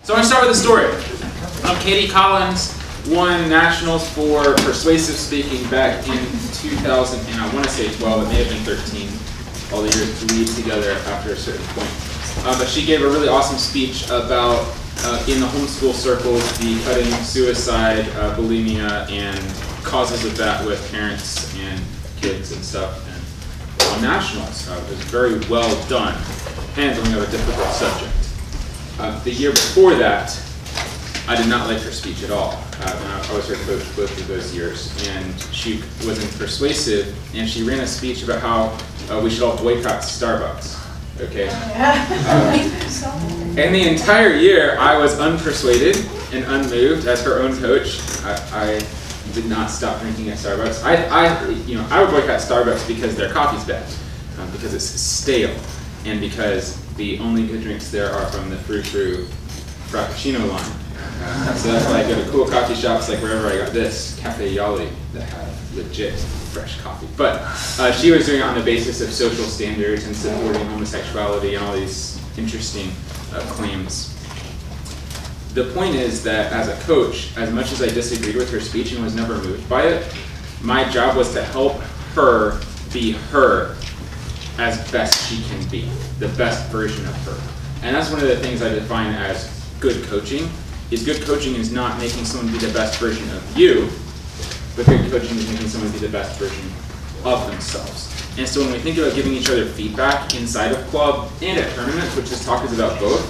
So I want to start with a story. Katie Collins won nationals for persuasive speaking back in 2000, and I want to say 12, it may have been 13. All the years bleed together after a certain point. But she gave a really awesome speech about, in the homeschool circles, the cutting suicide, bulimia, and causes of that with parents and kids and stuff. And on nationals, it was very well done, handling of a difficult subject. The year before that, I did not like her speech at all. I was her coach both of those years, and she wasn't persuasive, and she ran a speech about how we should all boycott Starbucks. Okay. And the entire year, I was unpersuaded and unmoved as her own coach. I did not stop drinking at Starbucks. I would boycott Starbucks because their coffee's bad, because it's stale, and because the only good drinks there are from the frou-frou Frappuccino line. So that's why I go to cool coffee shops like wherever I got this, Cafe Yali, that have legit fresh coffee. But she was doing it on the basis of social standards and supporting homosexuality and all these interesting claims. The point is that as a coach, as much as I disagreed with her speech and was never moved by it, my job was to help her be her as best she can be, the best version of her. And that's one of the things I define as good coaching. Good coaching is not making someone be the best version of you, but good coaching is making someone be the best version of themselves. And so when we think about giving each other feedback inside of club and at tournaments, which this talk is about both,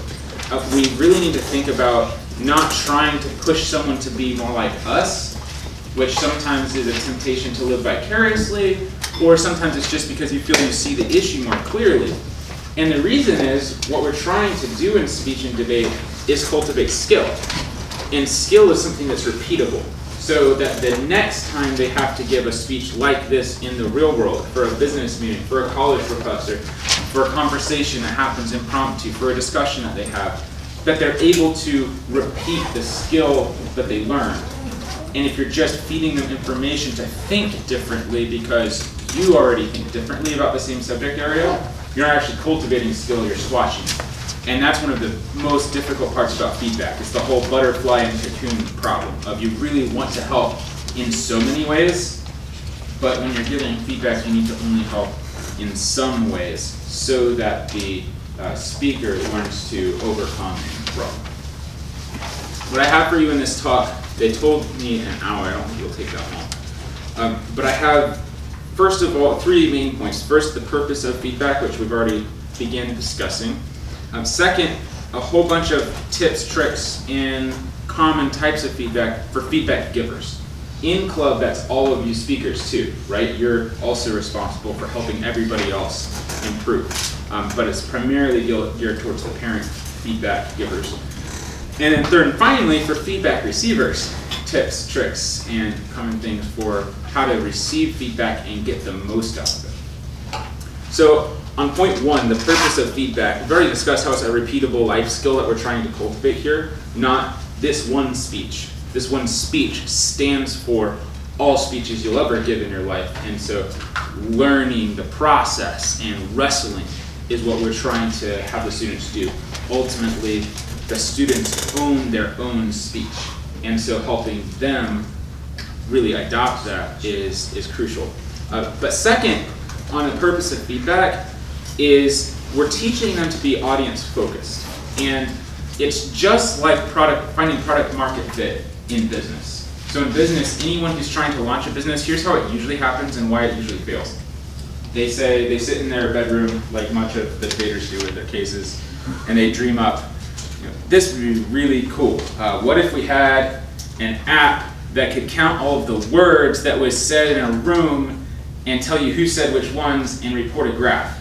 we really need to think about not trying to push someone to be more like us, which sometimes is a temptation to live vicariously, or sometimes it's just because you feel you see the issue more clearly. And the reason is, what we're trying to do in speech and debate is cultivate skill. And skill is something that's repeatable, so that the next time they have to give a speech like this in the real world, for a business meeting, for a college professor, for a conversation that happens impromptu, for a discussion that they have, that they're able to repeat the skill that they learned. And if you're just feeding them information to think differently because you already think differently about the same subject area, you're not actually cultivating skill, you're swatching. And that's one of the most difficult parts about feedback. It's the whole butterfly and cocoon problem of you really want to help in so many ways, but when you're giving feedback, you need to only help in some ways so that the speaker learns to overcome and grow. What I have for you in this talk, they told me an hour, I don't think it'll take that long. But I have, first of all, 3 main points. First, the purpose of feedback, which we've already began discussing. Second, a whole bunch of tips, tricks, and common types of feedback for feedback givers. In club, that's all of you speakers too, right? You're also responsible for helping everybody else improve. But it's primarily geared towards the parent feedback givers. And then third and finally, for feedback receivers, tips, tricks, and common things for how to receive feedback and get the most out of it. So on point 1, the purpose of feedback, we've already discussed how it's a repeatable life skill that we're trying to cultivate here, not this one speech. This one speech stands for all speeches you'll ever give in your life. And so learning the process and wrestling is what we're trying to have the students do. Ultimately, the students own their own speech. And so helping them really adopt that is crucial. But second, on the purpose of feedback, is we're teaching them to be audience focused. And it's just like finding product market fit in business. So in business, anyone who's trying to launch a business, here's how it usually happens and why it usually fails. They sit in their bedroom, like much of the debaters do with their cases, and they dream up, this would be really cool. What if we had an app that could count all of the words that was said in a room and tell you who said which ones and report a graph?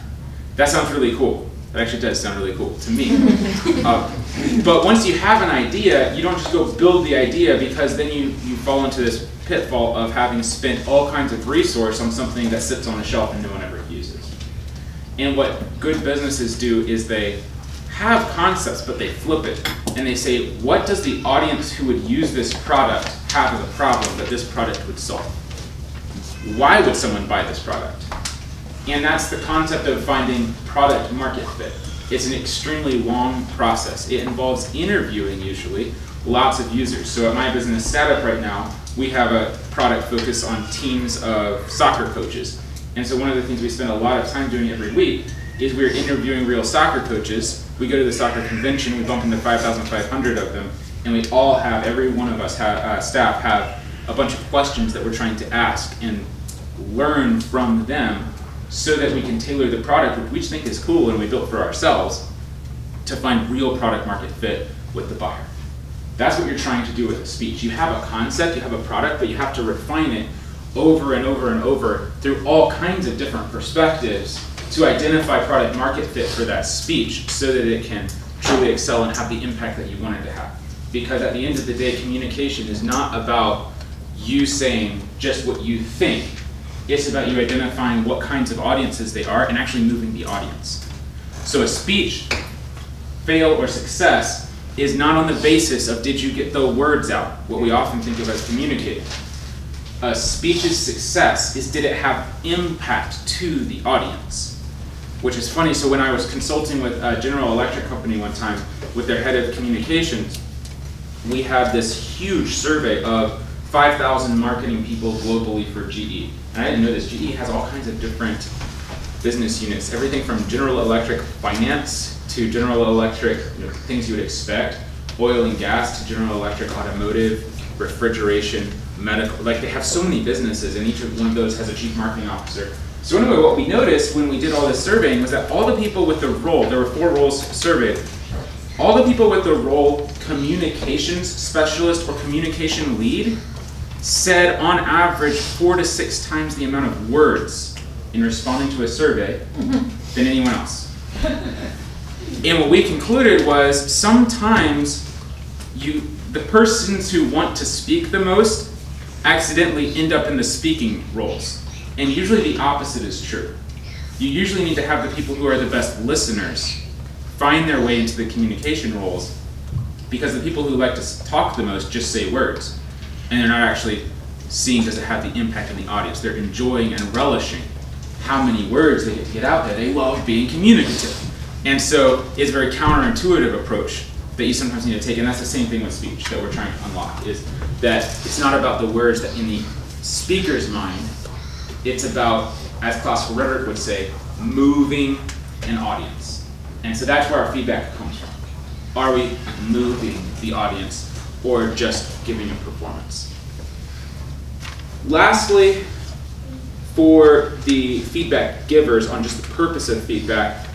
That sounds really cool. That actually does sound really cool to me. But once you have an idea, you don't just go build the idea, because then you fall into this pitfall of having spent all kinds of resource on something that sits on a shelf and no one ever uses. And what good businesses do is they have concepts, but they flip it. And they say, what does the audience who would use this product have as a problem that this product would solve? Why would someone buy this product? And that's the concept of finding product market fit. It's an extremely long process. It involves interviewing, usually, lots of users. So at my business startup right now, we have a product focused on teams of soccer coaches. And so one of the things we spend a lot of time doing every week is we're interviewing real soccer coaches. We go to the soccer convention, we bump into 5,500 of them, and we all have, every one of us staff have a bunch of questions that we're trying to ask and learn from them so that we can tailor the product, which we think is cool and we built for ourselves, to find real product market fit with the buyer. That's what you're trying to do with a speech. You have a concept, you have a product, but you have to refine it over and over and over through all kinds of different perspectives to identify product market fit for that speech so that it can truly excel and have the impact that you want it to have. Because at the end of the day, communication is not about you saying just what you think. It's about you identifying what kinds of audiences they are and actually moving the audience. So a speech, fail or success, is not on the basis of did you get the words out, what we often think of as communicating. A speech's success is did it have impact to the audience, which is funny. So when I was consulting with a General Electric company one time with their head of communications, we had this huge survey of 5,000 marketing people globally for GE. And I didn't know this. GE has all kinds of different business units, everything from General Electric finance to General Electric, things you would expect, oil and gas to General Electric automotive, refrigeration, medical. Like they have so many businesses, and each one of those has a chief marketing officer. So anyway, what we noticed when we did all this surveying was that all the people with the role, there were 4 roles surveyed, all the people with the role communications specialist or communication lead said on average 4 to 6 times the amount of words in responding to a survey than anyone else. And what we concluded was sometimes the persons who want to speak the most accidentally end up in the speaking roles. And usually the opposite is true. You usually need to have the people who are the best listeners find their way into the communication roles, because the people who like to talk the most just say words. And they're not actually seeing does it have the impact on the audience. They're enjoying and relishing how many words they get to get out there. They love being communicative. And so it's a very counterintuitive approach that you sometimes need to take, and that's the same thing with speech that we're trying to unlock, is that it's not about the words that in the speaker's mind, it's about, as classical rhetoric would say, moving an audience. And so that's where our feedback comes from. Are we moving the audience or just giving a performance? Lastly, for the feedback givers on just the purpose of feedback,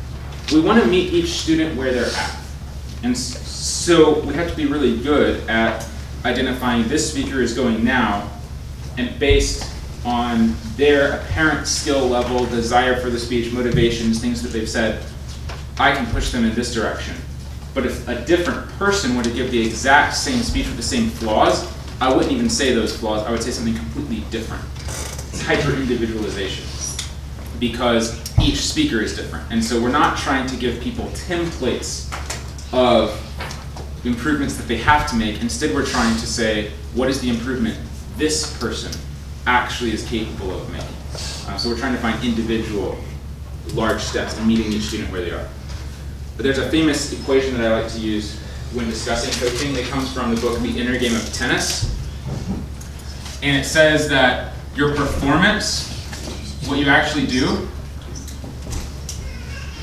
we want to meet each student where they're at. And so we have to be really good at identifying this speaker is going now, and based on their apparent skill level, desire for the speech, motivations, things that they've said, I can push them in this direction. But if a different person were to give the exact same speech with the same flaws, I wouldn't even say those flaws, I would say something completely different. It's hyper-individualization, because each speaker is different. And so we're not trying to give people templates of improvements that they have to make. Instead, we're trying to say, what is the improvement this person actually is capable of making? So we're trying to find individual large steps and meeting each student where they are. But there's a famous equation that I like to use when discussing coaching. It comes from the book, The Inner Game of Tennis. And it says that your performance, what you actually do,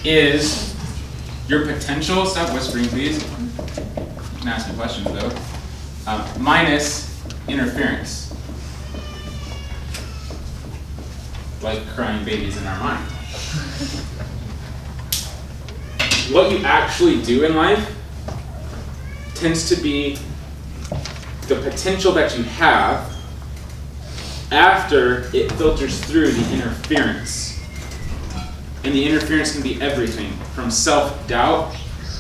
is your potential, stop whispering please, you can ask me questions though, minus interference. Like crying babies in our mind. What you actually do in life tends to be the potential that you have after it filters through the interference. And the interference can be everything from self-doubt,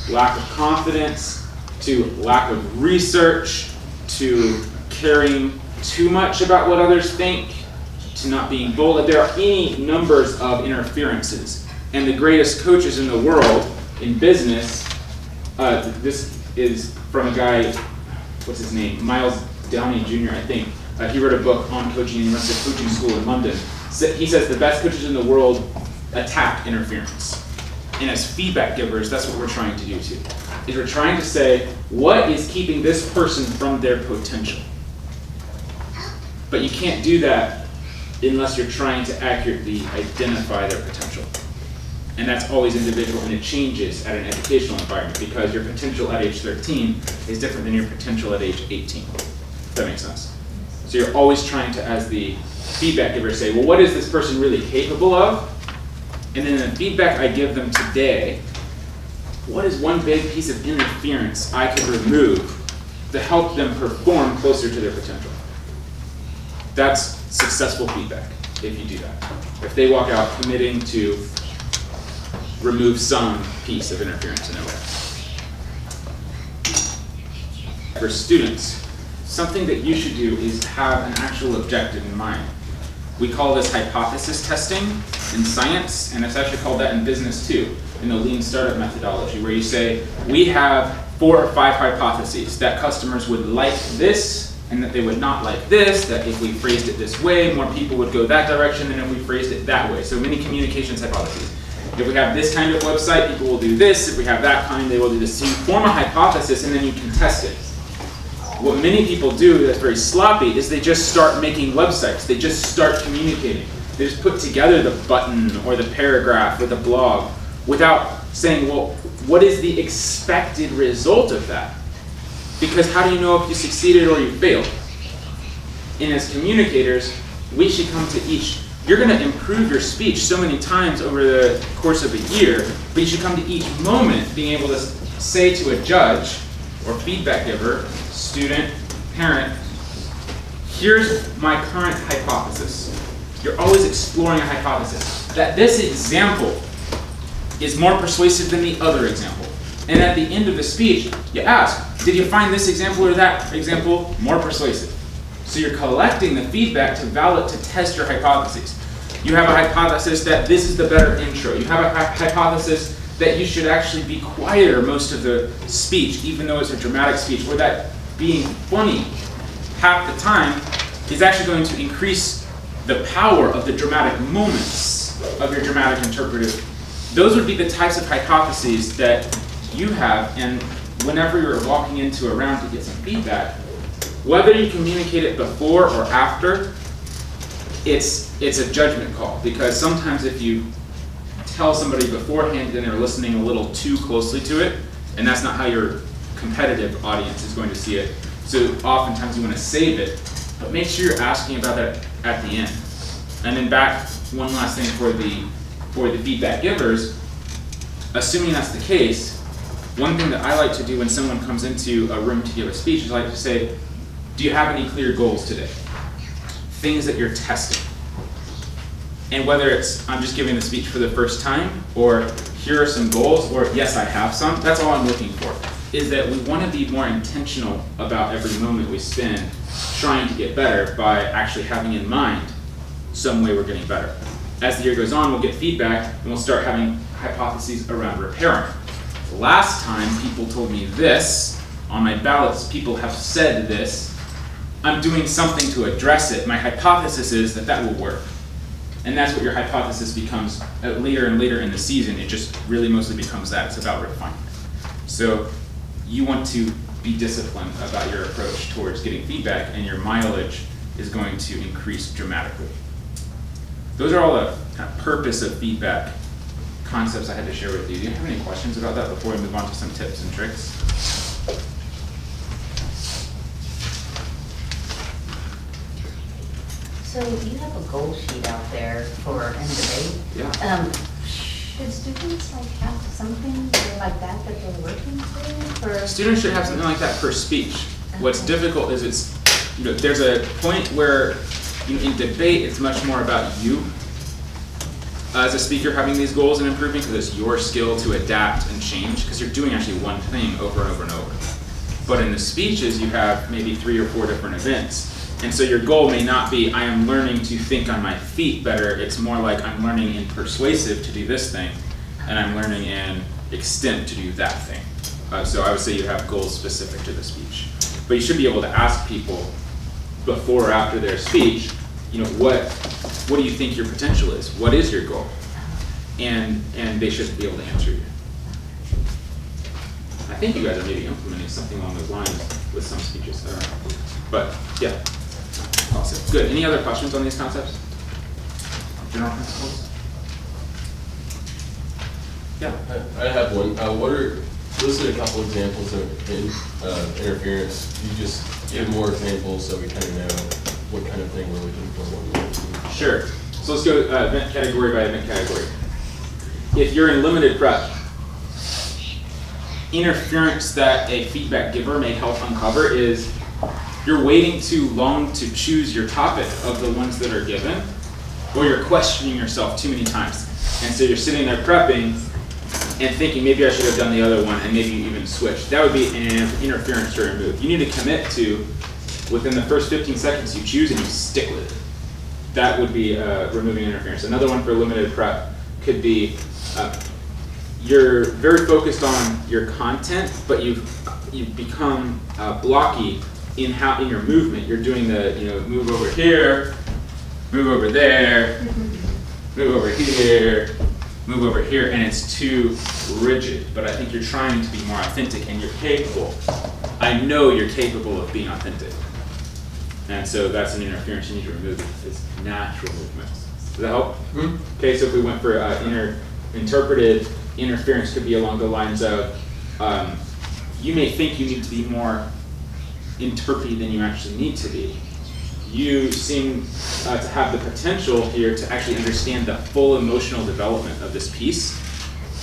lack of confidence, to lack of research, to caring too much about what others think, to not being bold. There are any numbers of interferences. And the greatest coaches in the world in business, this is from a guy, what's his name? Miles Downey Jr., I think. He wrote a book on coaching, and he runs a coaching school in London. So he says the best coaches in the world attack interference. And as feedback givers, that's what we're trying to do too. Is we're trying to say, what is keeping this person from their potential? But you can't do that unless you're trying to accurately identify their potential. And that's always individual, and it changes at an educational environment, because your potential at age 13 is different than your potential at age 18. If that makes sense. So you're always trying to, as the feedback giver, say, well, what is this person really capable of? And then the feedback I give them today, what is one big piece of interference I could remove to help them perform closer to their potential? That's successful feedback, if you do that. If they walk out committing to remove some piece of interference in their way. For students, something that you should do is have an actual objective in mind. We call this hypothesis testing in science, and it's actually called that in business too, in the lean startup methodology, where you say, we have 4 or 5 hypotheses that customers would like this, and that they would not like this, that if we phrased it this way, more people would go that direction than if we phrased it that way. So many communications hypotheses. If we have this kind of website, people will do this. If we have that kind, they will do this. So you form a hypothesis, and then you can test it. What many people do that's very sloppy is they just start making websites. They just start communicating. They just put together the button or the paragraph or the blog without saying, well, what is the expected result of that? Because how do you know if you succeeded or you failed? And as communicators, we should come to each. You're going to improve your speech so many times over the course of a year, but you should come to each moment being able to say to a judge or feedback giver, student, parent, here's my current hypothesis. You're always exploring a hypothesis. That this example is more persuasive than the other example. And at the end of the speech, you ask, did you find this example or that example more persuasive? So you're collecting the feedback to test your hypotheses. You have a hypothesis that this is the better intro. You have a hypothesis that you should actually be quieter most of the speech, even though it's a dramatic speech, or that being funny half the time is actually going to increase the power of the dramatic moments of your dramatic interpretive. Those would be the types of hypotheses that you have, and whenever you're walking into a round to get some feedback, whether you communicate it before or after, it's a judgment call, because sometimes if you tell somebody beforehand, then they're listening a little too closely to it, and that's not how your competitive audience is going to see it. So oftentimes you want to save it, but make sure you're asking about that at the end. And then back, one last thing for the feedback givers, assuming that's the case, one thing that I like to do when someone comes into a room to give a speech is I like to say, do you have any clear goals today? Things that you're testing. And whether it's, I'm just giving the speech for the first time, or here are some goals, or yes, I have some, that's all I'm looking for, is that we want to be more intentional about every moment we spend trying to get better by actually having in mind some way we're getting better. As the year goes on, we'll get feedback, and we'll start having hypotheses around repairing. Last time, people told me this. On my ballots, people have said this. I'm doing something to address it. My hypothesis is that that will work. And that's what your hypothesis becomes later and later in the season. It just really mostly becomes that. It's about refinement. So you want to be disciplined about your approach towards getting feedback, and your mileage is going to increase dramatically. Those are all the kind of purpose of feedback concepts I had to share with you. Do you have any questions about that before we move on to some tips and tricks? So you have a goal sheet out there for end debate. Yeah. Should students have something like that they're working through? Students should have something like that per speech. Okay. What's difficult is there's a point where in debate it's much more about you as a speaker having these goals and improving, because it's your skill to adapt and change, because you're doing actually one thing over and over and over. But in the speeches you have maybe 3 or 4 different events. And so your goal may not be, I am learning to think on my feet better. It's more like, I'm learning in persuasive to do this thing, and I'm learning in extent to do that thing. So I would say you have goals specific to the speech. But you should be able to ask people before or after their speech, what do you think your potential is? What is your goal? and they should be able to answer you. I think you guys are maybe implementing something along those lines with some speeches. I don't know. But yeah, awesome. Good. Any other questions on these concepts? General principles? Yeah. I have one. Listed a couple examples of interference. You just give more examples so we kind of know what kind of thing we're looking for. Sure. So let's go event category by event category. If you're in limited prep, interference that a feedback giver may help uncover is you're waiting too long to choose your topic of the ones that are given, or you're questioning yourself too many times. And so you're sitting there prepping and thinking maybe I should have done the other one, and maybe you even switch. That would be an interference to remove. You need to commit to, within the first 15 seconds you choose and you stick with it. That would be removing interference. Another one for limited prep could be you're very focused on your content, but you've become blocky in your movement. You're doing the move over here, move over there, move over here, move over here, and it's too rigid. But I think you're trying to be more authentic, and you're capable. I know you're capable of being authentic. And so that's an interference you need to remove. It's natural movements. Does that help? Mm-hmm. Okay, so if we went for interpreted interference, could be along the lines of you may think you need to be more interprety than you actually need to be. You seem to have the potential here to actually understand the full emotional development of this piece,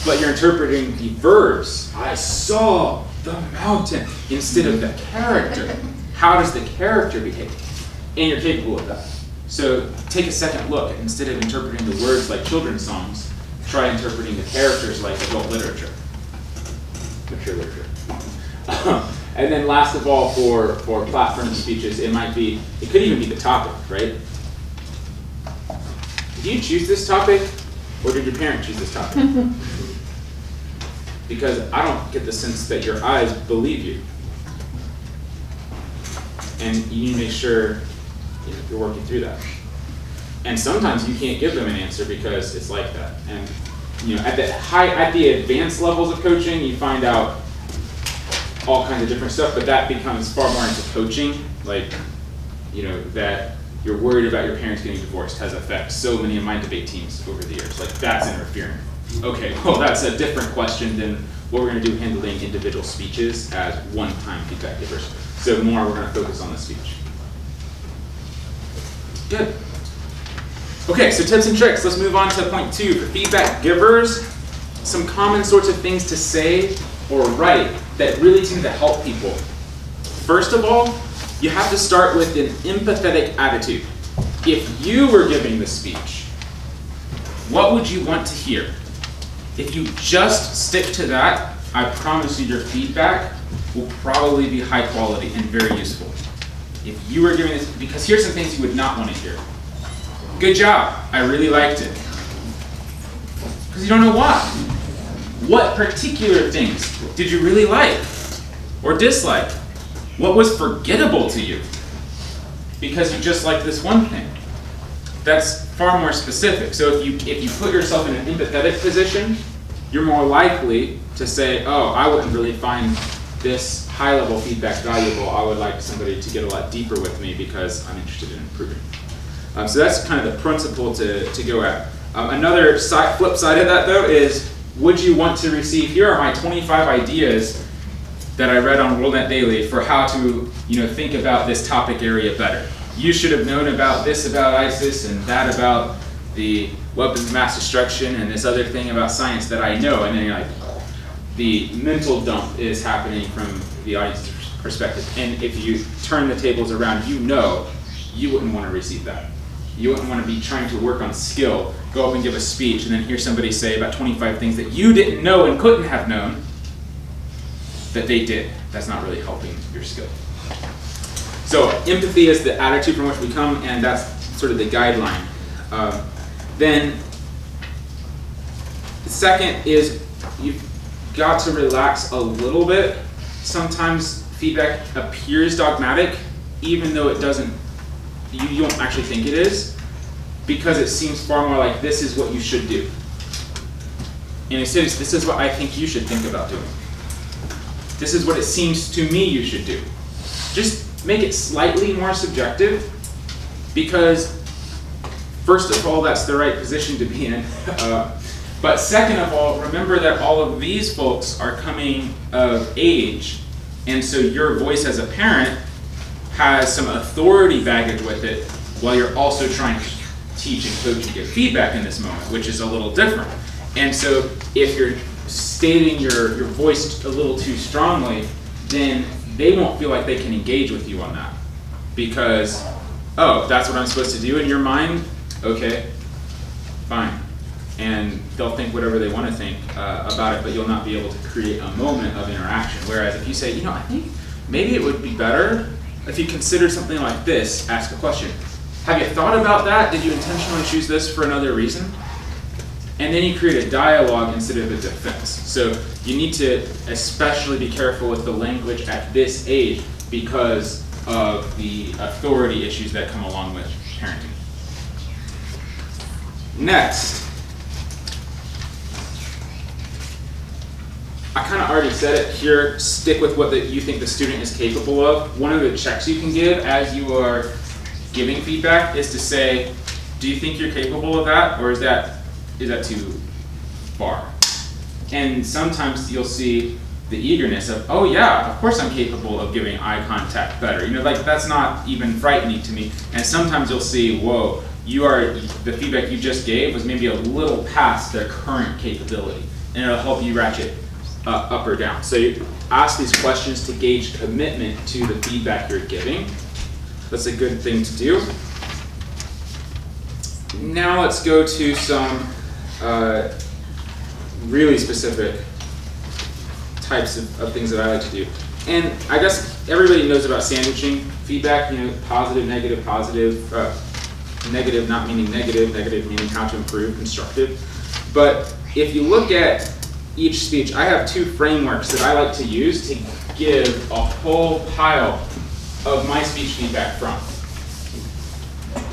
but you're interpreting the verbs. I saw the mountain instead of the character. How does the character behave? And you're capable of that. So take a second look. Instead of interpreting the words like children's songs, try interpreting the characters like adult literature, mature literature. And then last of all, for platform speeches, it could even be the topic, right? Did you choose this topic, or did your parent choose this topic? Because I don't get the sense that your eyes believe you. And you need to make sure you're working through that. And sometimes you can't give them an answer because it's like that. And at the advanced levels of coaching, you find out all kinds of different stuff, but that becomes far more into coaching, like that you're worried about your parents getting divorced has affected so many of my debate teams over the years. Like, that's interfering. Okay, well, that's a different question than what we're going to do handling individual speeches as one-time feedback givers. So more, we're going to focus on the speech. Good. Okay, so tips and tricks. Let's move on to point 2. For feedback givers, some common sorts of things to say or write that really tend to help people. First of all, you have to start with an empathetic attitude. If you were giving the speech, what would you want to hear? If you just stick to that, I promise you your feedback will probably be high quality and very useful. If you were giving this, because here's some things you would not want to hear. Good job, I really liked it. Because you don't know why. What particular things did you really like or dislike? What was forgettable to you? Because you just like this one thing. That's far more specific. So if you put yourself in an empathetic position, you're more likely to say, oh, I wouldn't really find this high-level feedback valuable. I would like somebody to get a lot deeper with me because I'm interested in improving. So that's kind of the principle to go at. Another flip side of that, though, is would you want to receive, here are my 25 ideas that I read on WorldNet Daily for how to think about this topic area better. You should have known about this about ISIS and that about the weapons of mass destruction and this other thing about science that I know. And then you're like, the mental dump is happening from the audience's perspective. And if you turn the tables around, you wouldn't want to receive that. You wouldn't want to be trying to work on skill, go up and give a speech, and then hear somebody say about 25 things that you didn't know and couldn't have known that they did. That's not really helping your skill. So empathy is the attitude from which we come, and that's sort of the guideline. Then the second is you've got to relax a little bit. Sometimes feedback appears dogmatic, even though it doesn't. You don't actually think it is, because it seems far more like this is what you should do. And instead, this is what I think you should think about doing. This is what it seems to me you should do. Just make it slightly more subjective, because first of all, that's the right position to be in. But second of all, remember that all of these folks are coming of age, and so your voice as a parent has some authority baggage with it, while you're also trying to teach and coach and give feedback in this moment, which is a little different. And so if you're stating your voice a little too strongly, then they won't feel like they can engage with you on that. Because, oh, that's what I'm supposed to do in your mind? Okay, fine. And they'll think whatever they want to think about it, but you'll not be able to create a moment of interaction. Whereas if you say, I think maybe it would be better if you consider something like this, ask a question. Have you thought about that? Did you intentionally choose this for another reason? And then you create a dialogue instead of a defense. So you need to especially be careful with the language at this age because of the authority issues that come along with parenting. Next. I kind of already said it here, stick with what you think the student is capable of. One of the checks you can give as you are giving feedback is to say, do you think you're capable of that, or is that too far? And sometimes you'll see the eagerness of, oh yeah, of course I'm capable of giving eye contact better. That's not even frightening to me. And sometimes you'll see, whoa, the feedback you just gave was maybe a little past their current capability, and it'll help you ratchet up or down. So you ask these questions to gauge commitment to the feedback you're giving. That's a good thing to do. Now let's go to some really specific types of things that I like to do. And I guess everybody knows about sandwiching feedback, positive, negative, positive, negative not meaning negative, negative meaning how to improve, constructive. But if you look at each speech, I have two frameworks that I like to use to give a whole pile of my speech feedback from.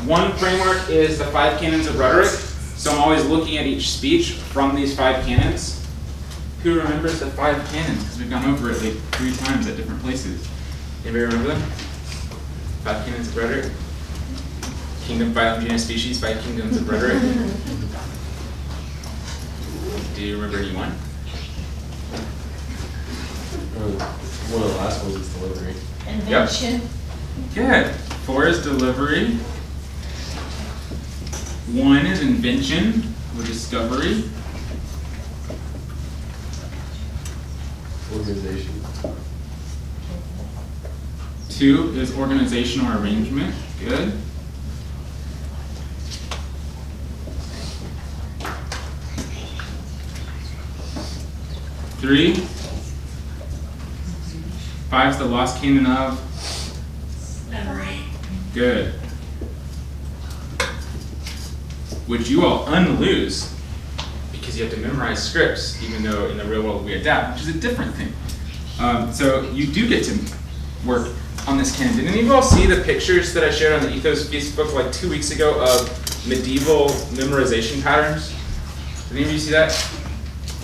One framework is the 5 canons of rhetoric. So I'm always looking at each speech from these 5 canons. Who remembers the 5 canons? Because we've gone over it like 3 times at different places. Anybody remember them? 5 canons of rhetoric. Kingdom, 5 genus, species, 5 kingdoms of rhetoric. Do you remember any one? One of the last ones is delivery. Invention. Yep. Good. 4 is delivery. 1 is invention or discovery. Organization. 2 is organizational arrangement. Good. 3. 5 is the lost canon of Memory. good. Which you all unlose because you have to memorize scripts, even though in the real world we adapt, which is a different thing. So you do get to work on this canon. Did any of you all see the pictures that I shared on the Ethos Facebook like 2 weeks ago of medieval memorization patterns? Did any of you see that?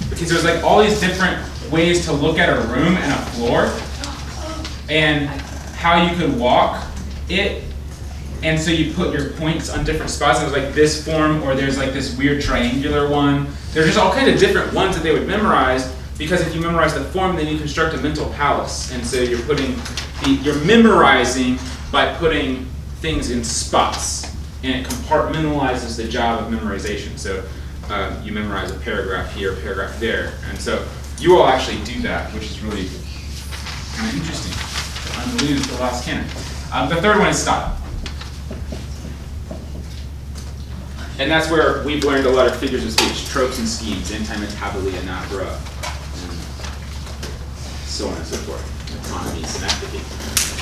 Because there's like all these different ways to look at a room and a floor and how you could walk it. And so you put your points on different spots. There's like this form, or there's like this weird triangular one. There's just all kinds of different ones that they would memorize, because if you memorize the form, then you construct a mental palace. And so you're memorizing by putting things in spots, and it compartmentalizes the job of memorization. So you memorize a paragraph here, a paragraph there. And so you all actually do that, which is really kind of interesting. Unlose the last canon. The third one is style. And that's where we've learned a lot of figures of speech, tropes and schemes, anti-metabole, anapora, and so on and so forth. Economy, synaptic.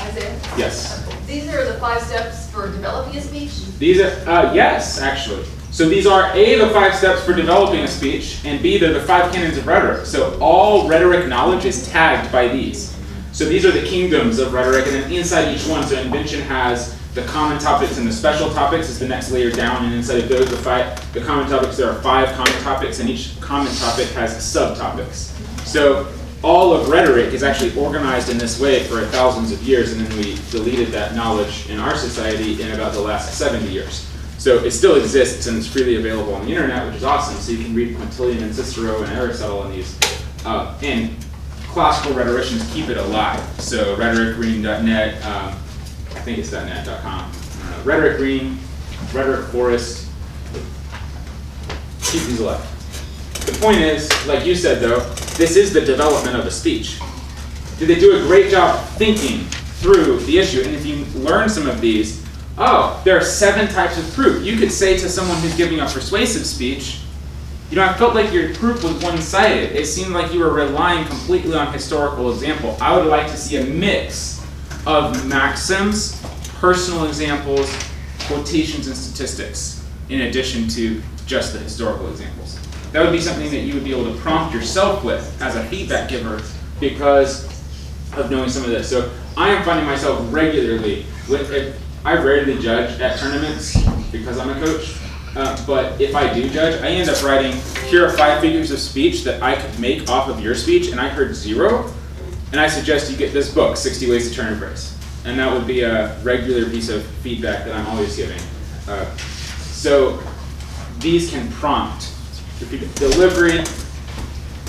Isaiah? Yes. These are the 5 steps for developing a speech? These are, yes, actually. So these are A, the 5 steps for developing a speech, and B, they're the 5 canons of rhetoric. So all rhetoric knowledge is tagged by these. So these are the kingdoms of rhetoric, and then inside each one, so invention has The common topics and the special topics is the next layer down, and inside of those, the common topics, there are 5 common topics, and each common topic has subtopics. So all of rhetoric is actually organized in this way for thousands of years, and then we deleted that knowledge in our society in about the last 70 years. So it still exists, and it's freely available on the internet, which is awesome. So you can read Quintilian and Cicero and Aristotle and these. And classical rhetoricians keep it alive. So rhetoricgreen.net, I think it's .net.com. Rhetoric Green, Rhetoric Forest, keep these alive. The point is, like you said though, this is the development of a speech. Did they do a great job thinking through the issue? And if you learn some of these, oh, there are 7 types of proof. You could say to someone who's giving a persuasive speech, you know, I felt like your proof was one-sided. It seemed like you were relying completely on historical example. I would like to see a mix of maxims, personal examples, quotations, and statistics, in addition to just the historical examples. That would be something that you would be able to prompt yourself with as a feedback giver because of knowing some of this. So I am finding myself regularly, I rarely judge at tournaments because I'm a coach, but if I do judge, I end up writing, here are 5 figures of speech that I could make off of your speech, and I heard 0, and I suggest you get this book, 60 Ways to Turn a Phrase. And that would be a regular piece of feedback that I'm always giving. So these can prompt. Delivery,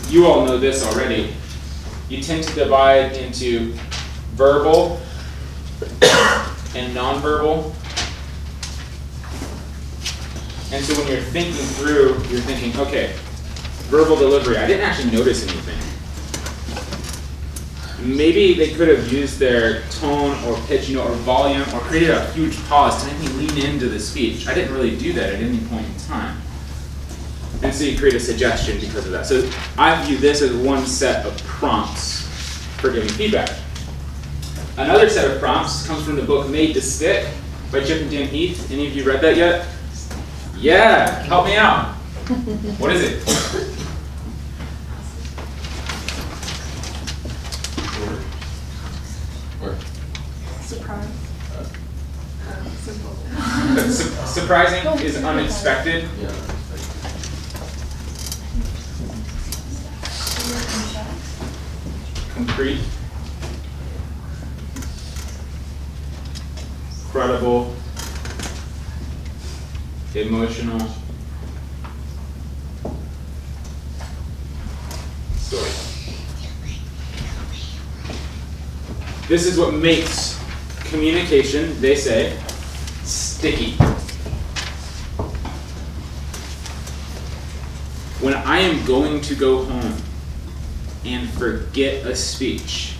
you all know this already. You tend to divide into verbal and nonverbal. And so when you're thinking through, you're thinking, okay, verbal delivery, I didn't actually notice anything. Maybe they could have used their tone or pitch, or volume, or created a huge pause to make me lean into the speech. I didn't really do that at any point in time. And so you create a suggestion because of that. So I view this as one set of prompts for giving feedback. Another set of prompts comes from the book Made to Stick by Chip and Dan Heath. Any of you read that yet? Yeah, help me out. What is it? Surprise. Surprising is unexpected. Yeah. Concrete. Credible. Emotional. Story. This is what makes communication, they say, sticky. When I am going to go home and forget a speech,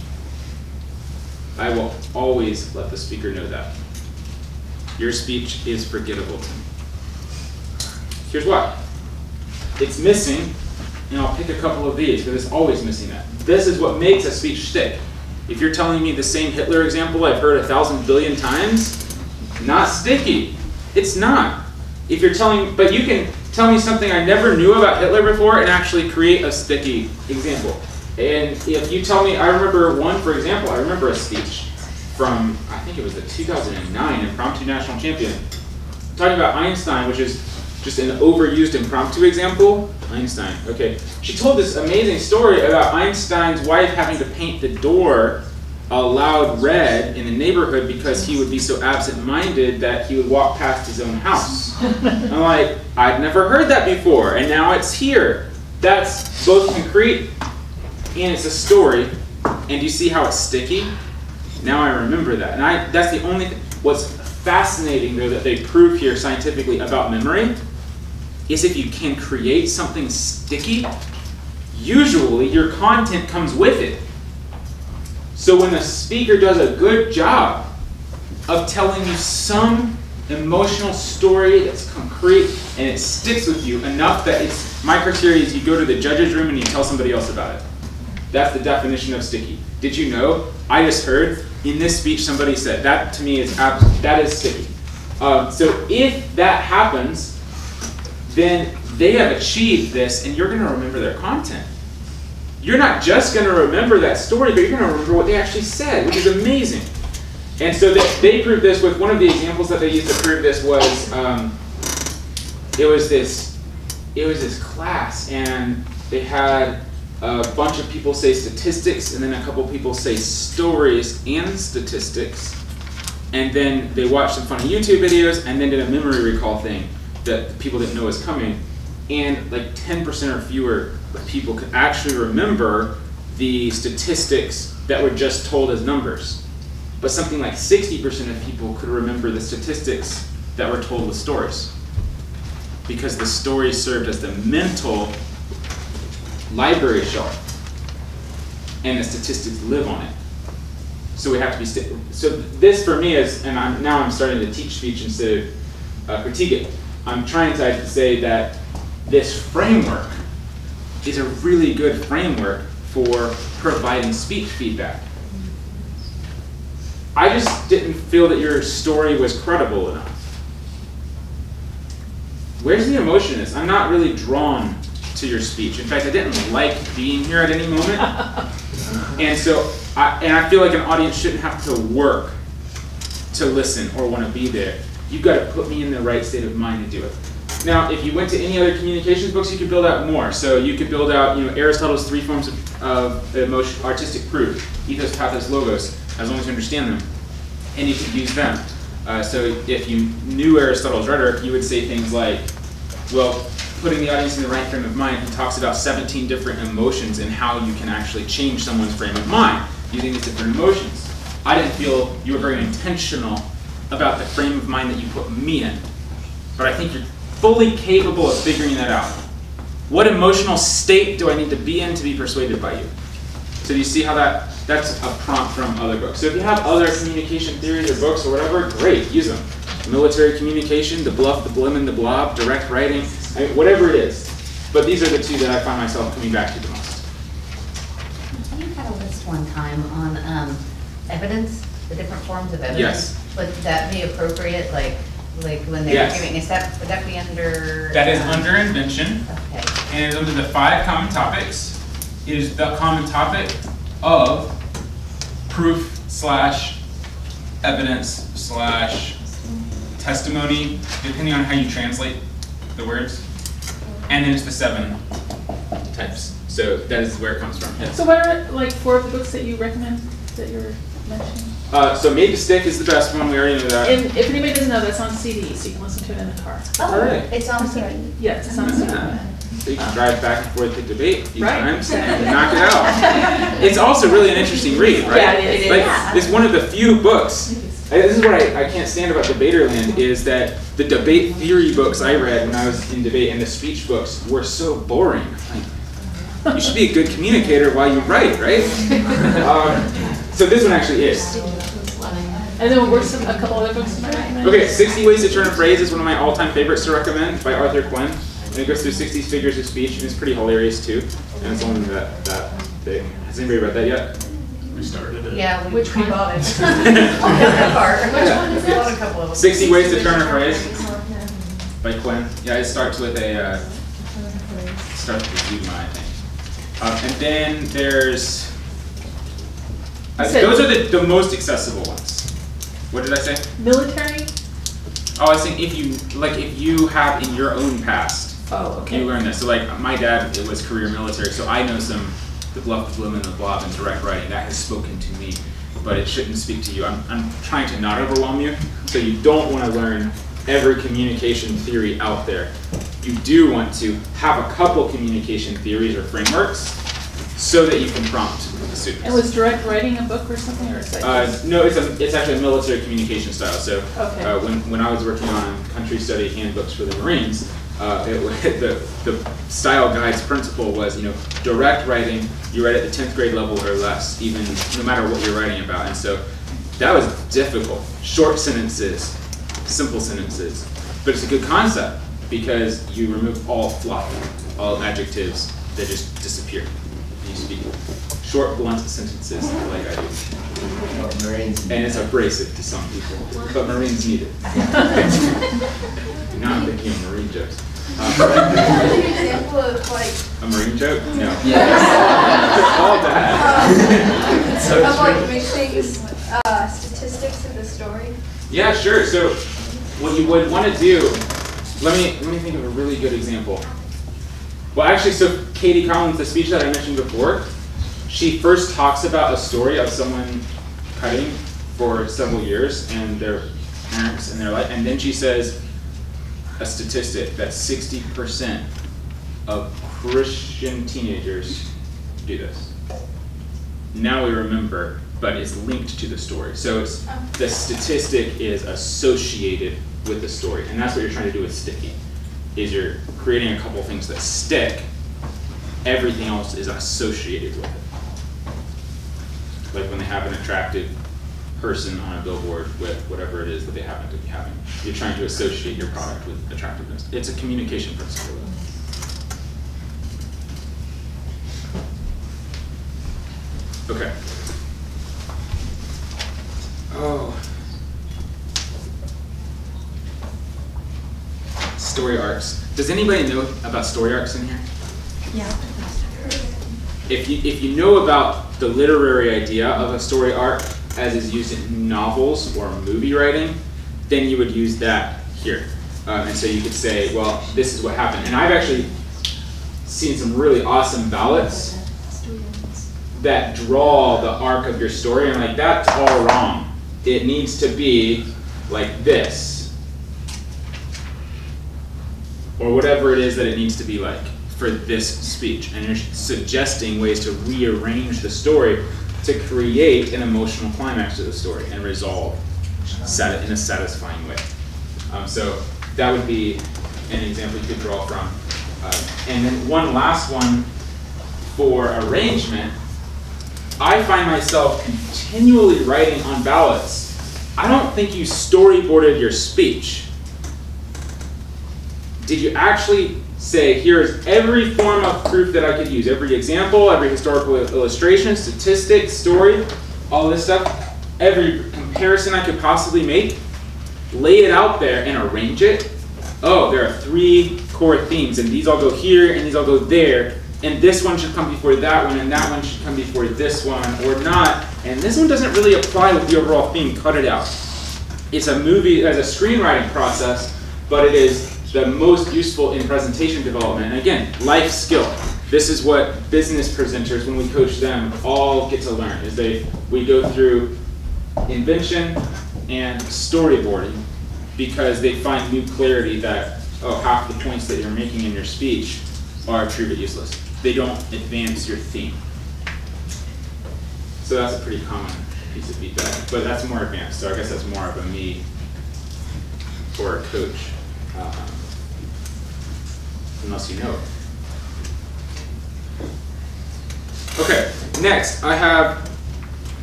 I will always let the speaker know that. Your speech is forgettable to me. Here's why. It's missing, and I'll pick a couple of these because it's always missing that. This is what makes a speech stick. If you're telling me the same Hitler example I've heard 1,000 billion times, not sticky. It's not. If you're but you can tell me something I never knew about Hitler before and actually create a sticky example. And if you tell me, I remember a speech from, I think it was the 2009 Impromptu National Champion, talking about Einstein, which is just an overused impromptu example. Einstein, okay. She told this amazing story about Einstein's wife having to paint the door a loud red in the neighborhood because he would be so absent-minded that he would walk past his own house. I'm like, I'd never heard that before, and now it's here. That's both concrete and it's a story. And you see how it's sticky? Now I remember that. And that's the only thing. What's fascinating, though, that they prove here scientifically about memory is if you can create something sticky, usually your content comes with it. So when the speaker does a good job of telling you some emotional story that's concrete and it sticks with you enough that it's, my criteria is you go to the judge's room and you tell somebody else about it. That's the definition of sticky. Did you know? I just heard in this speech somebody said, that to me is that is sticky. So if that happens, then they have achieved this and you're going to remember their content. You're not just going to remember that story, but you're going to remember what they actually said, which is amazing. And so they proved this with one of the examples that they used to prove this was it was this class, and they had a bunch of people say statistics, and then a couple people say stories and statistics, and then they watched some funny YouTube videos, and then did a memory recall thing that the people didn't know was coming, and like 10% or fewer of people could actually remember the statistics that were just told as numbers, but something like 60% of people could remember the statistics that were told with stories, because the stories served as the mental library shelf, and the statistics live on it. So we have to be so this for me is, and now I'm starting to teach speech instead of critique it. I'm trying to say that this framework is a really good framework for providing speech feedback. I just didn't feel that your story was credible enough. Where's the emotion in this? I'm not really drawn to your speech. In fact, I didn't like being here at any moment. And so, I feel like an audience shouldn't have to work to listen or want to be there. You've got to put me in the right state of mind to do it. Now, if you went to any other communications books, you could build out more. So you could build out, Aristotle's 3 forms of emotion, artistic proof, ethos, pathos, logos, as long as you understand them, and you could use them. So if you knew Aristotle's rhetoric, you would say things like, well, putting the audience in the right frame of mind, he talks about 17 different emotions and how you can actually change someone's frame of mind using these different emotions. I didn't feel you were very intentional about the frame of mind that you put me in, but I think you're fully capable of figuring that out. What emotional state do I need to be in to be persuaded by you? So do you see how that's a prompt from other books? So if you have other communication theories or books or whatever, great, use them. Military communication, the bluff, the blim, and the blob, direct writing, whatever it is. But these are the 2 that I find myself coming back to the most. You had a list one time on evidence, the different forms of evidence. Yes. Would that be appropriate, like when they're Yes. giving, would that be under? That is under invention, Okay. and it's under the 5 common topics. It is the common topic of proof / evidence / testimony, depending on how you translate the words. And then it's the 7 types. So that is where it comes from. Yes. So what are like 4 of the books that you recommend that you're mentioning? So Made to Stick is the best one. We already know that. And if anybody doesn't know, that's on CD, so you can listen to it in the car. Oh, Alright. it's on CD. Yes, it's on CD. So you can drive back and forth to debate a few Right. times and knock it out. It's also really an interesting read, right? Yeah, it is. Like, Yeah. it's one of the few books. This is what I can't stand about Debaterland, is that the debate theory books I read when I was in debate and the speech books were so boring. Like, you should be a good communicator while you write, right? So this one actually is. And then what's a couple other books you might recommend? Okay, 60 Ways to Turn a Phrase is one of my all-time favorites to recommend by Arthur Quinn. And it goes through 60 figures of speech, and it's pretty hilarious too. And it's only that big. Has anybody read that yet? We started it. Yeah, Which one? bought it. That part. Which Yeah. one is it? Bought a couple of them. 60 Ways to Turn a Phrase by Quinn. Yeah, it starts with a Zuma, I think. And then there's those are the most accessible ones. What did I say? Military? Oh, I was saying if you have in your own past, Oh, okay. you learn this. So like my dad, it was career military, so I know some the bluff, the blim, and the blob and direct writing that has spoken to me, but it shouldn't speak to you. I'm trying to not overwhelm you, so you don't want to learn every communication theory out there. You do want to have a couple communication theories or frameworks so that you can prompt the students. And was direct writing a book or something, or is that No, it's actually a military communication style. So Okay. when I was working on country study handbooks for the Marines, the style guide's principle was, direct writing, you write at the 10th grade level or less, even no matter what you're writing about. And so that was difficult. Short sentences, simple sentences. But it's a good concept because you remove all fluff, all adjectives that just disappear. You speak short, blunt sentences like I do. And it's abrasive to some people, but Marines need it. Now I'm thinking of Marine jokes. An example of like, A Marine joke? No. Yes. All bad. of like mixing statistics context of the story? Yeah, sure. So what you would want to do, let me think of a really good example. Well, actually, so Katie Collins, the speech that I mentioned before, she first talks about a story of someone cutting for several years and their parents and their life, and then she says a statistic that 60% of Christian teenagers do this. Now we remember, but it's linked to the story. So it's, the statistic is associated with the story, and that's what you're trying to do with sticky, is you're creating a couple things that stick. Everything else is associated with it. Like when they have an attractive person on a billboard with whatever it is that they happen to be having. You're trying to associate your product with attractiveness. It's a communication principle. Okay. Oh. Story arcs. Does anybody know about story arcs in here? Yeah. If you know about the literary idea of a story arc as is used in novels or movie writing, then you would use that here. And so you could say, well, this is what happened. And I've actually seen some really awesome ballads that draw the arc of your story. And I'm like, that's all wrong. It needs to be like this. Or whatever it is that it needs to be like for this speech. And you're suggesting ways to rearrange the story to create an emotional climax to the story and resolve in a satisfying way. So that would be an example you could draw from. And then one last one for arrangement. I find myself continually writing on ballads. I don't think you storyboarded your speech. Did you actually say, here's every form of proof that I could use, every example, every historical illustration, statistic, story, all this stuff, every comparison I could possibly make, lay it out there and arrange it? Oh, there are 3 core themes, and these all go here, and these all go there, and this one should come before that one, and that one should come before this one, or not, and this one doesn't really apply with the overall theme, cut it out. It's a movie as a screenwriting process, but it is the most useful in presentation development. And again, life skill. This is what business presenters, when we coach them, all get to learn, is we go through invention and storyboarding because they find new clarity that, oh, half the points that you're making in your speech are true but useless. They don't advance your theme. So that's a pretty common piece of feedback, but that's more advanced. So I guess that's more of a me or a coach. Unless you know it. Okay, next I have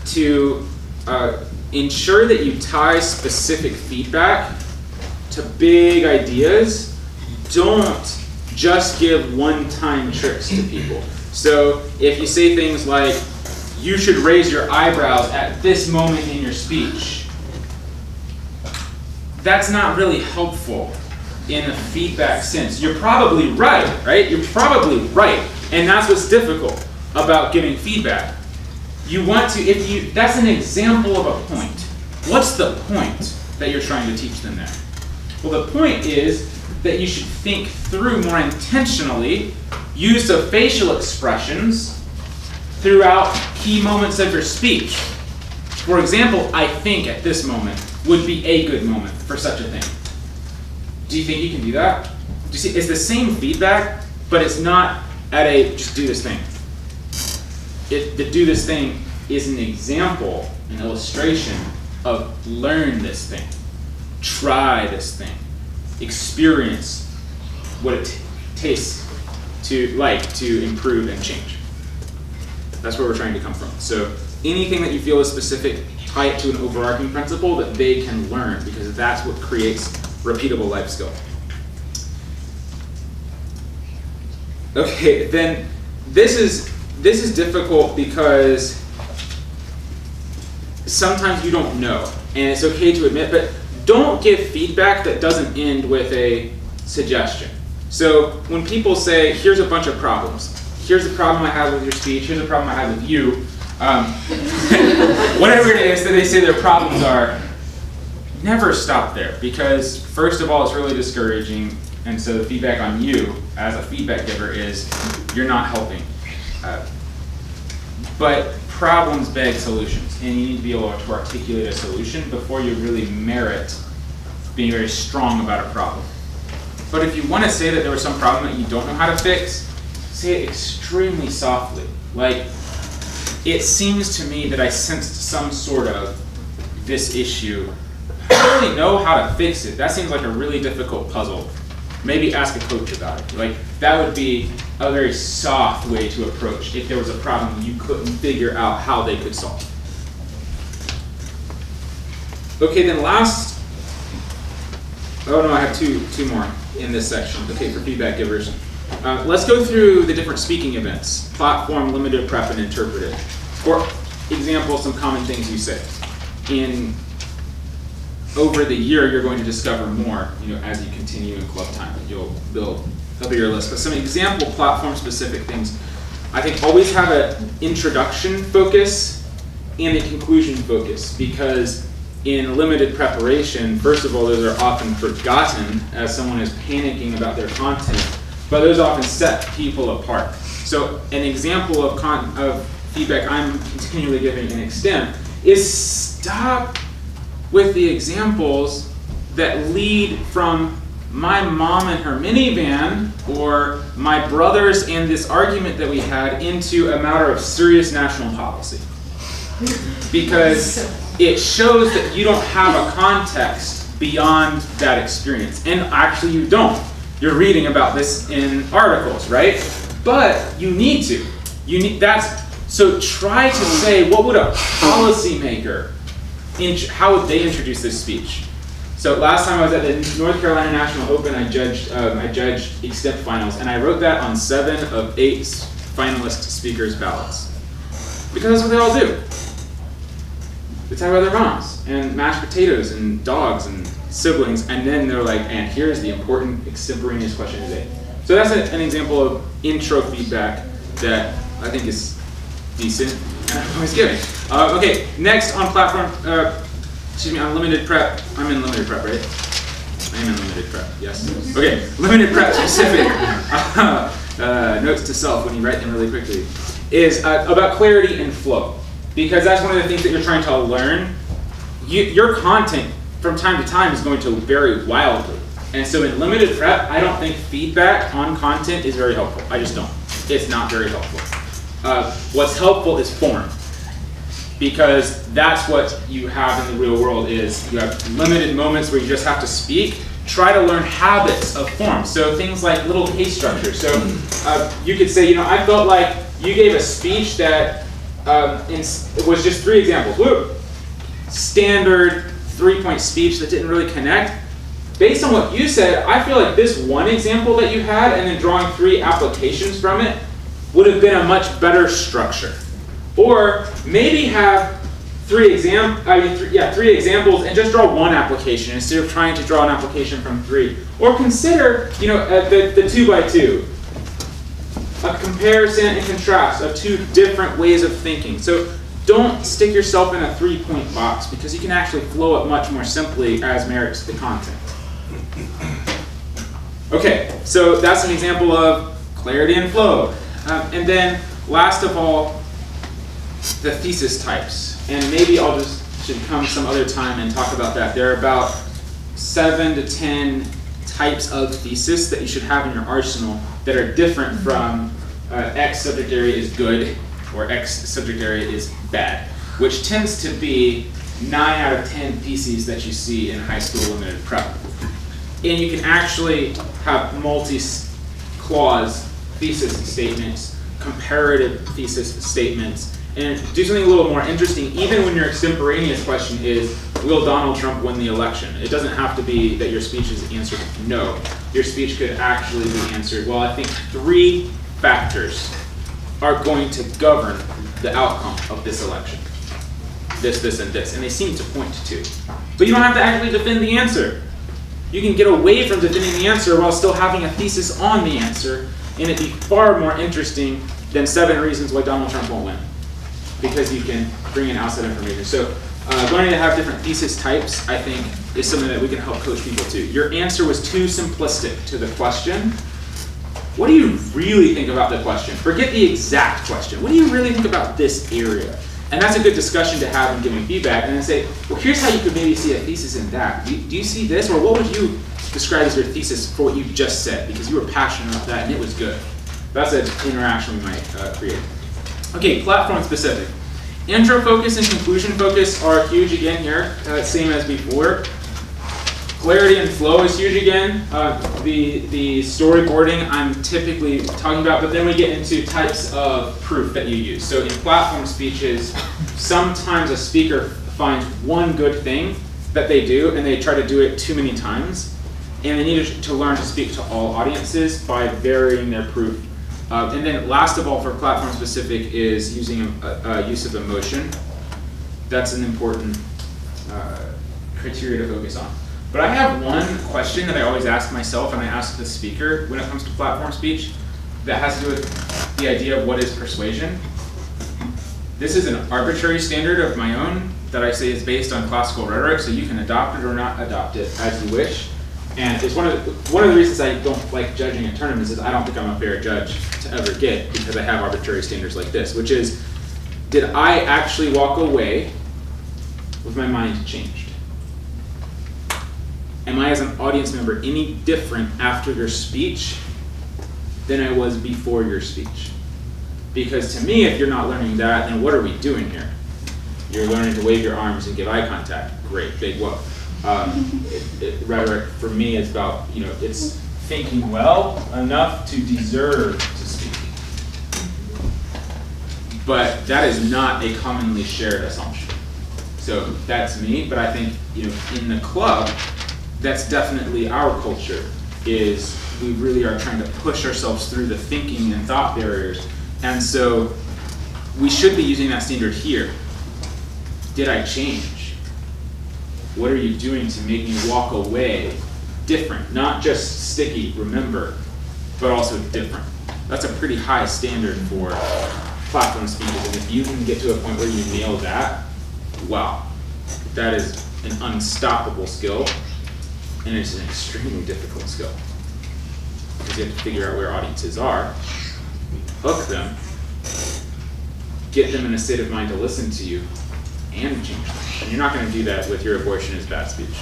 to ensure that you tie specific feedback to big ideas. Don't just give one-time tricks to people. So if you say things like, you should raise your eyebrows at this moment in your speech, that's not really helpful in a feedback sense. You're probably right? You're probably right. And that's what's difficult about giving feedback. You want to, that's an example of a point. What's the point that you're trying to teach them there? Well, the point is that you should think through more intentionally, use of facial expressions throughout key moments of your speech. For example, I think at this moment would be a good moment for such a thing. Do you think you can do that? Do you see, it's the same feedback, but it's not at a just do this thing. The do this thing is an example, an illustration of learn this thing, try this thing, experience what it tastes to improve and change. That's where we're trying to come from. So anything that you feel is specific, tie it to an overarching principle that they can learn, because that's what creates repeatable life skill. Okay, then this is difficult because sometimes you don't know, and it's okay to admit, but don't give feedback that doesn't end with a suggestion. So when people say, here's a bunch of problems, here's the problem I have with your speech, here's the problem I have with you, Whatever it is that they say their problems are, never stop there, because first of all, it's really discouraging, and so the feedback on you as a feedback giver is you're not helping. But problems beg solutions, and you need to be able to articulate a solution before you really merit being very strong about a problem. But if you want to say that there was some problem that you don't know how to fix, say it extremely softly. Like, it seems to me that I sensed some sort of this issue. I don't really know how to fix it. That seems like a really difficult puzzle. Maybe ask a coach about it. Like, that would be a very soft way to approach if there was a problem you couldn't figure out how they could solve. Okay, then last, oh no, I have two more in this section, okay, for feedback givers. Let's go through the different speaking events: platform, limited prep, and interpreted. For example, some common things you say. Over the year, you're going to discover more, as you continue in club time. You'll build a bigger list. But some example platform-specific things, I think always have an introduction focus and a conclusion focus, because in limited preparation, first of all, those are often forgotten as someone is panicking about their content, but those often set people apart. So an example of feedback I'm continually giving in extent is stop with the examples that lead from my mom and her minivan, or my brothers and this argument that we had, into a matter of serious national policy. Because it shows that you don't have a context beyond that experience. And actually you don't. You're reading about this in articles, right? But you need to. So try to say, what would a policymaker, how would they introduce this speech? So last time I was at the North Carolina National Open, I judged extemp finals, and I wrote that on 7 of 8 finalist speakers' ballots. Because that's what they all do. They talk about their moms, and mashed potatoes, and dogs, and siblings, and then they're like, and here's the important extemporaneous question today. So that's an example of intro feedback that I think is decent, and I'm always giving. Okay, next on platform, on limited prep. I'm in limited prep, right? I am in limited prep, yes. Okay, limited prep specific. Notes to self when you write them really quickly. Is about clarity and flow. Because that's one of the things that you're trying to learn. Your content from time to time is going to vary wildly. And so in limited prep, I don't think feedback on content is very helpful. I just don't. It's not very helpful. What's helpful is form. Because that's what you have in the real world is you have limited moments where you just have to speak. Try to learn habits of form. So things like little case structures. So you could say, I felt like you gave a speech that it was just 3 examples. Woo! Standard 3-point speech that didn't really connect. Based on what you said, I feel like this one example that you had and then drawing 3 applications from it would have been a much better structure. Or maybe have 3 examples and just draw 1 application instead of trying to draw an application from 3. Or consider, the 2x2, a comparison and contrast of 2 different ways of thinking. So don't stick yourself in a 3-point box, because you can actually flow it much more simply as merits the content. Okay, so that's an example of clarity and flow. And then last of all, the thesis types. And maybe should come some other time and talk about that. There are about 7 to 10 types of thesis that you should have in your arsenal that are different from X subject area is good or X subject area is bad, which tends to be 9 out of 10 theses that you see in high school limited prep. And you can actually have multi-clause thesis statements, comparative thesis statements, and do something a little more interesting, even when your extemporaneous question is, will Donald Trump win the election? It doesn't have to be that your speech is answered no. Your speech could actually be answered, well, I think 3 factors are going to govern the outcome of this election. This, and this. And they seem to point to 2. But you don't have to actually defend the answer. You can get away from defending the answer while still having a thesis on the answer, and it'd be far more interesting than 7 reasons why Donald Trump won't win. because you can bring in outside information. So learning to have different thesis types, I think, is something that we can help coach people to. Your answer was too simplistic to the question. What do you really think about the question? Forget the exact question. What do you really think about this area? And that's a good discussion to have when giving feedback. And then say, well, here's how you could maybe see a thesis in that. Do you see this? Or what would you describe as your thesis for what you just said? Because you were passionate about that and it was good. That's an interaction we might create. Okay, platform specific. Intro focus and conclusion focus are huge again here, same as before. Clarity and flow is huge again. The storyboarding I'm typically talking about, but then we get into types of proof that you use. So in platform speeches, sometimes a speaker finds one good thing that they do and they try to do it too many times. And they need to learn to speak to all audiences by varying their proof. And then last of all for platform specific is using use of emotion. That's an important criteria to focus on. But I have one question that I always ask myself and I ask the speaker when it comes to platform speech that has to do with the idea of what is persuasion. This is an arbitrary standard of my own that I say is based on classical rhetoric, so you can adopt it or not adopt it as you wish. And it's one of the reasons I don't like judging at tournaments is I don't think I'm a fair judge to ever get because I have arbitrary standards like this, which is, did I actually walk away with my mind changed? Am I as an audience member any different after your speech than I was before your speech? Because to me, if you're not learning that, then what are we doing here? You're learning to wave your arms and give eye contact. Great, big whoop. Rhetoric for me is about, it's thinking well enough to deserve to speak. But that is not a commonly shared assumption. So that's me, but I think, in the club, that's definitely our culture, is we really are trying to push ourselves through the thinking and thought barriers. And so we should be using that standard here. Did I change? What are you doing to make me walk away different? Not just sticky, remember, but also different. That's a pretty high standard for platform speeches. And if you can get to a point where you nail that, wow, that is an unstoppable skill. And it's an extremely difficult skill. Because you have to figure out where audiences are, hook them, get them in a state of mind to listen to you, and change them. And you're not going to do that with your abortion is bad speech.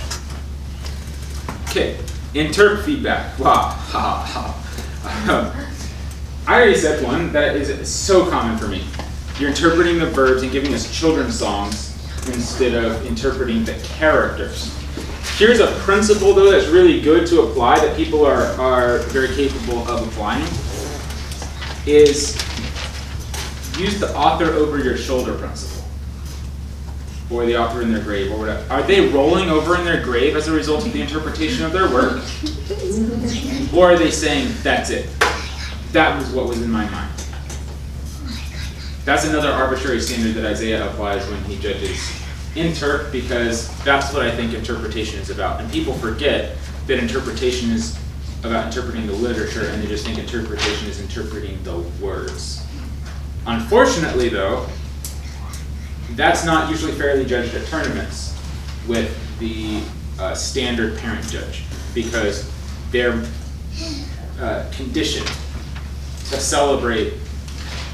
Okay, interp feedback. Wow. I already said one that is so common for me. You're interpreting the verbs and giving us children's songs instead of interpreting the characters. Here's a principle, though, that's really good to apply, that people are very capable of applying, is use the author over your shoulder principle, or the author in their grave, or whatever. Are they rolling over in their grave as a result of the interpretation of their work? Or are they saying, that's it? That was what was in my mind. That's another arbitrary standard that Isaiah applies when he judges interp, because that's what I think interpretation is about. And people forget that interpretation is about interpreting the literature, and they just think interpretation is interpreting the words. Unfortunately, though, that's not usually fairly judged at tournaments with the standard parent judge, because they're conditioned to celebrate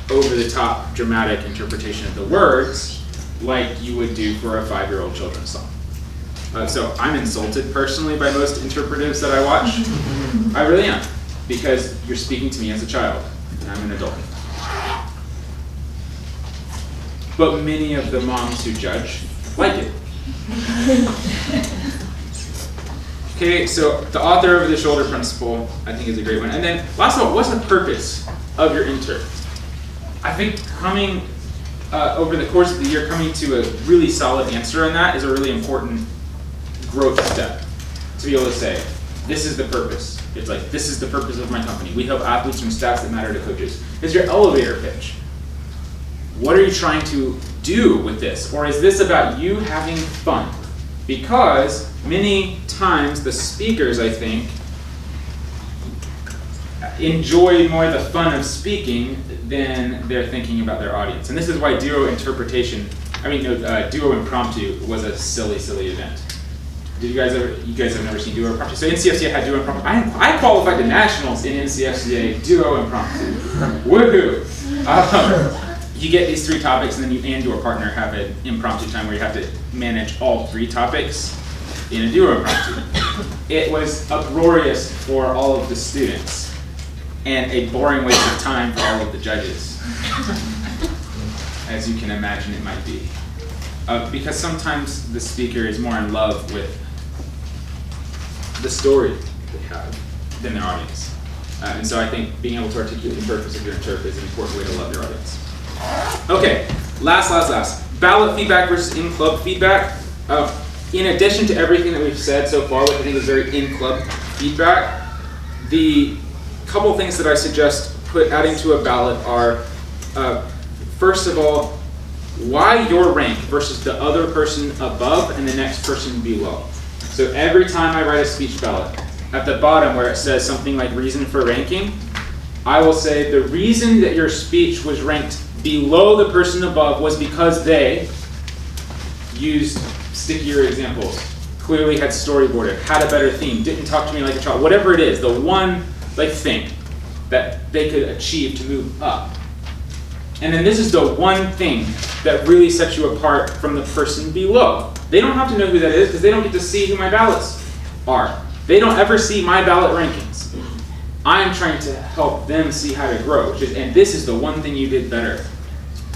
over-the-top dramatic interpretation of the words like you would do for a 5-year-old children's song. So I'm insulted personally by most interpretives that I watch. I really am, because you're speaking to me as a child, and I'm an adult. But many of the moms who judge like it. Okay, so the author over the shoulder principle, I think, is a great one. And then last of all, what's the purpose of your interp? I think coming over the course of the year, coming to a really solid answer on that is a really important growth step. To be able to say, this is the purpose. It's like, this is the purpose of my company. We help athletes from stats that matter to coaches. It's your elevator pitch. What are you trying to do with this? Or is this about you having fun? Because many times the speakers, I think, enjoy more the fun of speaking than they're thinking about their audience. And this is why duo impromptu was a silly, silly event. Did you guys have never seen duo impromptu? So NCFCA had duo impromptu. I qualified to nationals in NCFCA duo impromptu. Woohoo! You get these 3 topics, and then you and your partner have an impromptu time where you have to manage all 3 topics in a duo impromptu. It was uproarious for all of the students, and a boring waste of time for all of the judges, as you can imagine it might be. Because sometimes the speaker is more in love with the story they have than their audience. And so I think being able to articulate the purpose of your interp is an important way to love your audience. Okay, last. Ballot feedback versus in-club feedback. In addition to everything that we've said so far, which I think is very in-club feedback, the couple things that I suggest adding to a ballot are, first of all, why your rank versus the other person above and the next person below. So every time I write a speech ballot, at the bottom where it says something like reason for ranking, I will say the reason that your speech was ranked below the person above was because they used stickier examples, clearly had storyboarded, had a better theme, didn't talk to me like a child, whatever it is, the one thing that they could achieve to move up. And then this is the one thing that really sets you apart from the person below. They don't have to know who that is because they don't get to see who my ballots are. They don't ever see my ballot rankings. I'm trying to help them see how to grow, and this is the one thing you did better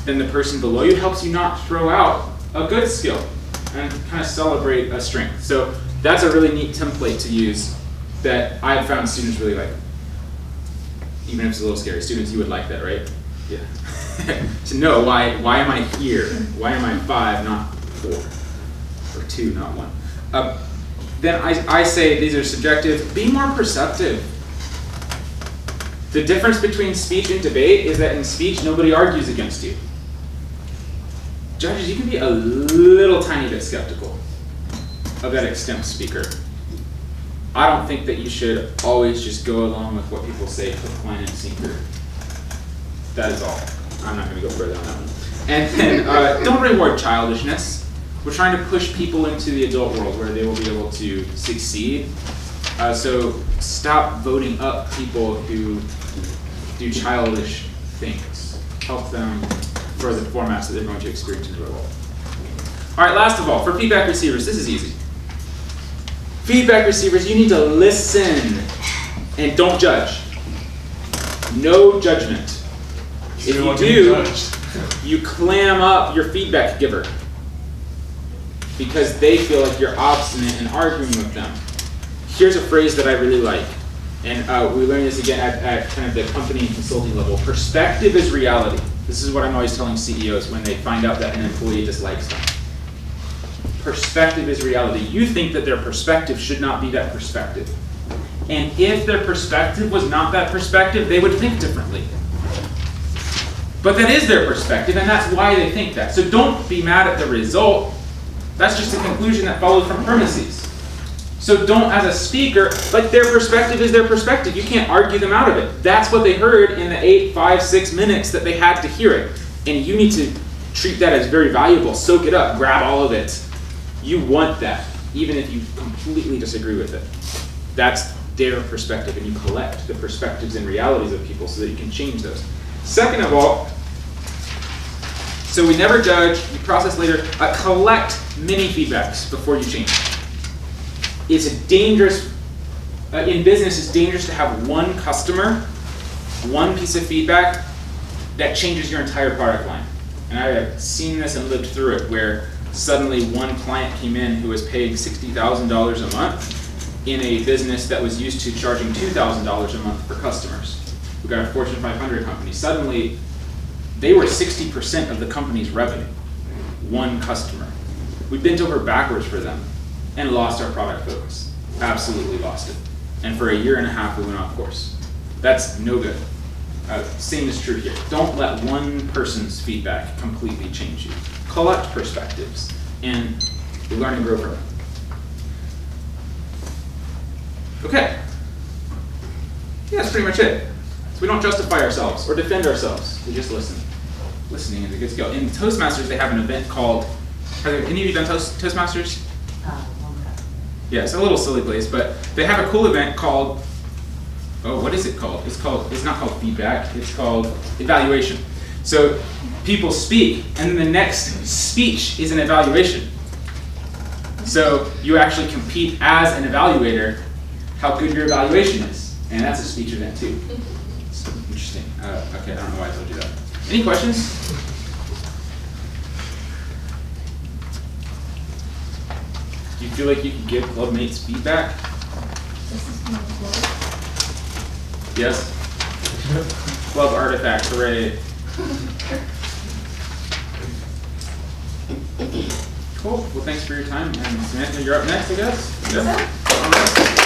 than the person below you. Helps you not throw out a good skill and kind of celebrate a strength. So that's a really neat template to use that I've found students really like. Even if it's a little scary. Students, you would like that, right? Yeah. To know why am I here? Why am I 5, not 4? Or 2, not 1? Then I say these are subjective. Be more perceptive. The difference between speech and debate is that in speech, nobody argues against you. Judges, you can be a little tiny bit skeptical of that extemp speaker. I don't think that you should always just go along with what people say, hook, line, and sinker. That is all. I'm not going to go further on that one. And then don't reward childishness. We're trying to push people into the adult world where they will be able to succeed. So stop voting up people who do childish things. Help them for the formats that they're going to experience in the real world. All right, last of all, for feedback receivers, this is easy. Feedback receivers, you need to listen and don't judge. No judgment. If you do, you clam up your feedback giver because they feel like you're obstinate and arguing with them. Here's a phrase that I really like, and we learned this again at kind of the company and consulting level. Perspective is reality. This is what I'm always telling CEOs when they find out that an employee dislikes them. Perspective is reality. You think that their perspective should not be that perspective. And if their perspective was not that perspective, they would think differently. But that is their perspective, and that's why they think that. So don't be mad at the result. That's just a conclusion that follows from premises. So don't, as a speaker, like their perspective is their perspective. You can't argue them out of it. That's what they heard in the 8, 5, 6 minutes that they had to hear it. And you need to treat that as very valuable. Soak it up. Grab all of it. You want that, even if you completely disagree with it. That's their perspective, and you collect the perspectives and realities of people so that you can change those. Second of all, so we never judge, you process later, collect many feedbacks before you change. It's a dangerous, in business, it's dangerous to have one customer, one piece of feedback that changes your entire product line. And I have seen this and lived through it where suddenly one client came in who was paying $60,000 a month in a business that was used to charging $2,000 a month for customers. We got a Fortune 500 company. Suddenly, they were 60% of the company's revenue. One customer. We bent over backwards for them and lost our product focus. Absolutely lost it. And for a year and a half, we went off course. That's no good. Same is true here. Don't let one person's feedback completely change you. Collect perspectives and learn and grow from them. Okay. Yeah, that's pretty much it. So we don't justify ourselves or defend ourselves. We just listen. Listening is a good skill. In Toastmasters, they have an event called, have any of you done Toastmasters? Long time. Yeah, it's a little silly place, but they have a cool event called, oh, what is it called? It's not called feedback, it's called evaluation. So people speak, and then the next speech is an evaluation. So you actually compete as an evaluator how good your evaluation is. And that's a speech event too. So, interesting. Okay, I don't know why I told you that. Any questions? Do you feel like you can give clubmates feedback? This is my quote. Yes? Club artifact, hooray. Cool. Well, thanks for your time. And Samantha, you're up next, I guess? Yep. All right.